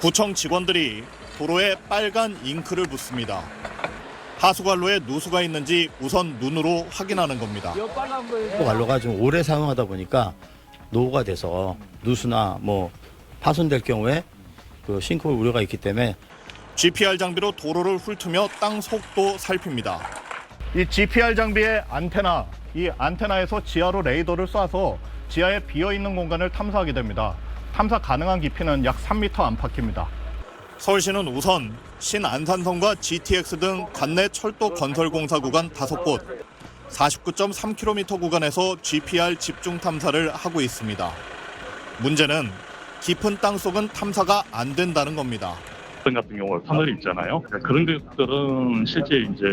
구청 직원들이 도로에 빨간 잉크를 붓습니다. 하수관로에 누수가 있는지 우선 눈으로 확인하는 겁니다. 관로가 좀 오래 사용하다 보니까 노후가 돼서 누수나 파손될 경우에 그 싱크홀 우려가 있기 때문에 GPR 장비로 도로를 훑으며 땅 속도 살핍니다. 이 GPR 장비의 안테나, 이 안테나에서 지하로 레이더를 쏴서 지하에 비어있는 공간을 탐사하게 됩니다. 탐사 가능한 깊이는 약 3m 안팎입니다. 서울시는 우선 신안산선과 GTX 등 관내 철도 건설 공사 구간 5곳, 49.3km 구간에서 GPR 집중 탐사를 하고 있습니다. 문제는 깊은 땅 속은 탐사가 안 된다는 겁니다. 같은 경우 터널이 있잖아요. 그런 것들은 실제 이제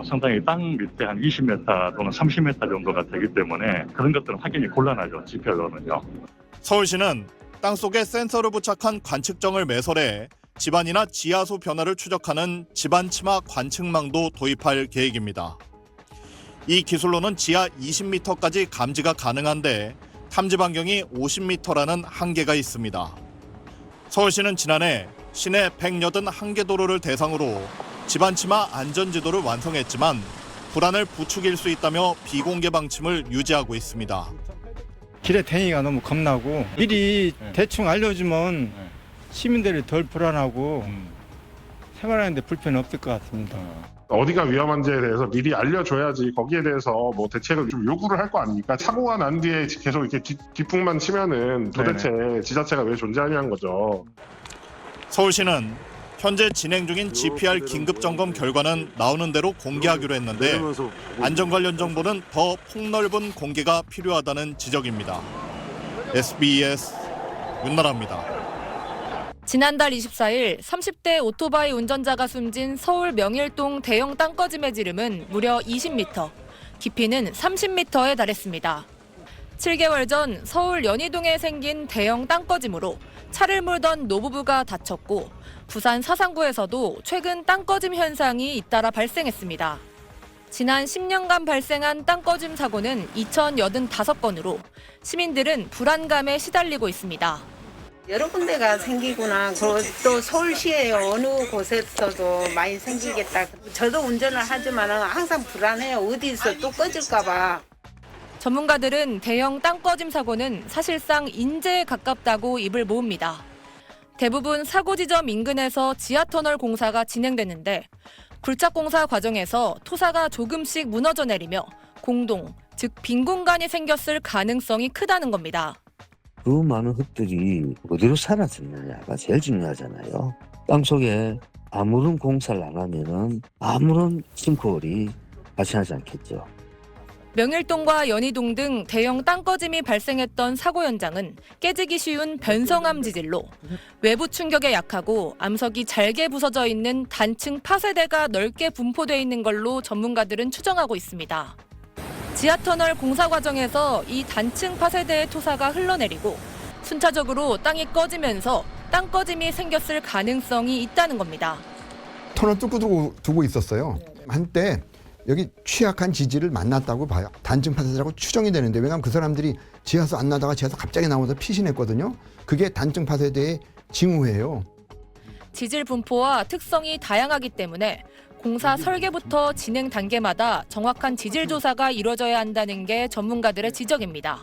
상당히 땅 밑에 한 20m 또는 30m 정도가 되기 때문에 그런 것들은 확인이 곤란하죠. GPR로는요. 서울시는 땅 속에 센서를 부착한 관측정을 매설해 집안이나 지하수 변화를 추적하는 집안 치마 관측망도 도입할 계획입니다. 이 기술로는 지하 20m까지 감지가 가능한데 탐지 반경이 50m라는 한계가 있습니다. 서울시는 지난해 시내 181개 도로를 대상으로 집안 치마 안전지도를 완성했지만 불안을 부추길 수 있다며 비공개 방침을 유지하고 있습니다. 길에 다니기가 너무 겁나고 미리 대충 알려주면 시민들이 덜 불안하고 생활하는데 불편이 없을 것 같습니다. 어디가 위험한지에 대해서 미리 알려줘야지 거기에 대해서 대책을 좀 요구를 할 거 아닙니까? 사고가 난 뒤에 계속 이렇게 뒷북만 치면은 도대체 지자체가 왜 존재하냐는 거죠. 서울시는 현재 진행 중인 GPR 긴급 점검 결과는 나오는 대로 공개하기로 했는데 안전 관련 정보는 더 폭넓은 공개가 필요하다는 지적입니다. SBS 윤나라입니다. 지난달 24일 30대 오토바이 운전자가 숨진 서울 명일동 대형 땅꺼짐의 지름은 무려 20m, 깊이는 30m에 달했습니다. 7개월 전 서울 연희동에 생긴 대형 땅꺼짐으로 차를 몰던 노부부가 다쳤고 부산 사상구에서도 최근 땅꺼짐 현상이 잇따라 발생했습니다. 지난 10년간 발생한 땅꺼짐 사고는 2,085건으로 시민들은 불안감에 시달리고 있습니다. 여러 군데가 생기구나. 또 서울시에 어느 곳에서도 많이 생기겠다. 저도 운전을 하지만 항상 불안해요. 어디서 또 꺼질까 봐. 전문가들은 대형 땅꺼짐 사고는 사실상 인재에 가깝다고 입을 모읍니다. 대부분 사고 지점 인근에서 지하터널 공사가 진행되는데 굴착 공사 과정에서 토사가 조금씩 무너져 내리며 공동, 즉 빈 공간이 생겼을 가능성이 크다는 겁니다. 그 많은 흙들이 어디로 사라졌느냐가 제일 중요하잖아요. 땅속에 아무런 공사를 안 하면은 아무런 싱크홀이 발생하지 않겠죠. 명일동과 연희동 등 대형 땅꺼짐이 발생했던 사고 현장은 깨지기 쉬운 변성암 지질로 외부 충격에 약하고 암석이 잘게 부서져 있는 단층 파쇄대가 넓게 분포돼 있는 걸로 전문가들은 추정하고 있습니다. 지하터널 공사 과정에서 이 단층 파쇄대의 토사가 흘러내리고 순차적으로 땅이 꺼지면서 땅꺼짐이 생겼을 가능성이 있다는 겁니다. 터널 뚫고 두고 있었어요. 한때 여기 취약한 지지를 만났다고 봐요. 단층 파쇄대라고 추정이 되는데 왜냐하면 그 사람들이 지하수 안 나다가 지하수 갑자기 나오면서 피신했거든요. 그게 단층 파쇄대의 징후예요. 지질 분포와 특성이 다양하기 때문에 공사 설계부터 진행 단계마다 정확한 지질 조사가 이루어져야 한다는 게 전문가들의 지적입니다.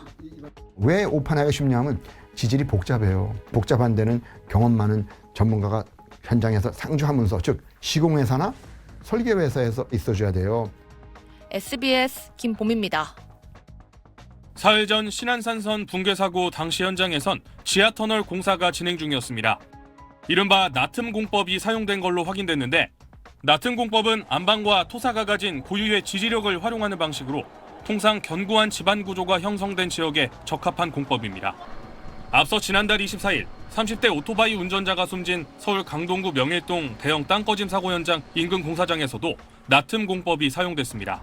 왜 오판하기가 쉽냐면 지질이 복잡해요. 복잡한 데는 경험 많은 전문가가 현장에서 상주하면서 즉 시공회사나 설계회사에서 있어줘야 돼요. SBS 김봄입니다. 사흘 전 신안산선 붕괴 사고 당시 현장에선 지하터널 공사가 진행 중이었습니다. 이른바 나틈 공법이 사용된 걸로 확인됐는데 나틈 공법은 안방과 토사가 가진 고유의 지지력을 활용하는 방식으로 통상 견고한 지반 구조가 형성된 지역에 적합한 공법입니다. 앞서 지난달 24일 30대 오토바이 운전자가 숨진 서울 강동구 명일동 대형 땅꺼짐 사고 현장 인근 공사장에서도 나틈 공법이 사용됐습니다.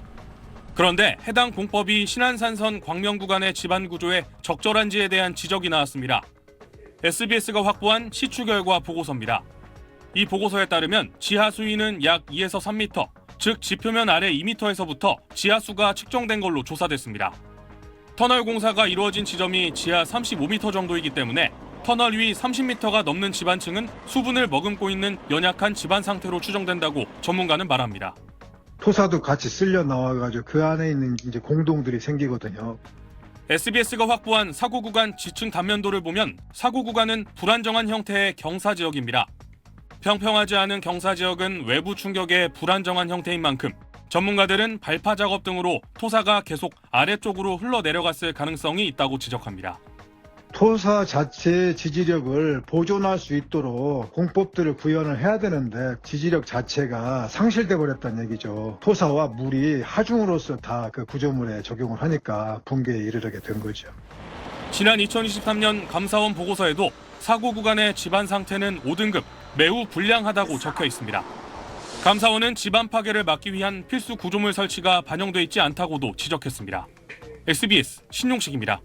그런데 해당 공법이 신안산선 광명 구간의 지반 구조에 적절한지에 대한 지적이 나왔습니다. SBS가 확보한 시추 결과 보고서입니다. 이 보고서에 따르면 지하 수위는 약 2에서 3m, 즉 지표면 아래 2m에서부터 지하수가 측정된 걸로 조사됐습니다. 터널 공사가 이루어진 지점이 지하 35m 정도이기 때문에 터널 위 30m가 넘는 집안층은 수분을 머금고 있는 연약한 집안 상태로 추정된다고 전문가는 말합니다. 토사도 같이 쓸려 나와가지고 그 안에 있는 이제 공동들이 생기거든요. SBS가 확보한 사고 구간 지층 단면도를 보면 사고 구간은 불안정한 형태의 경사 지역입니다. 평평하지 않은 경사 지역은 외부 충격에 불안정한 형태인 만큼 전문가들은 발파 작업 등으로 토사가 계속 아래쪽으로 흘러내려갔을 가능성이 있다고 지적합니다. 토사 자체의 지지력을 보존할 수 있도록 공법들을 구현을 해야 되는데 지지력 자체가 상실돼 버렸다는 얘기죠. 토사와 물이 하중으로서 다 그 구조물에 적용을 하니까 붕괴에 이르게 된 거죠. 지난 2023년 감사원 보고서에도 사고 구간의 집안 상태는 5등급, 매우 불량하다고 적혀 있습니다. 감사원은 집안 파괴를 막기 위한 필수 구조물 설치가 반영돼 있지 않다고도 지적했습니다. SBS 신용식입니다.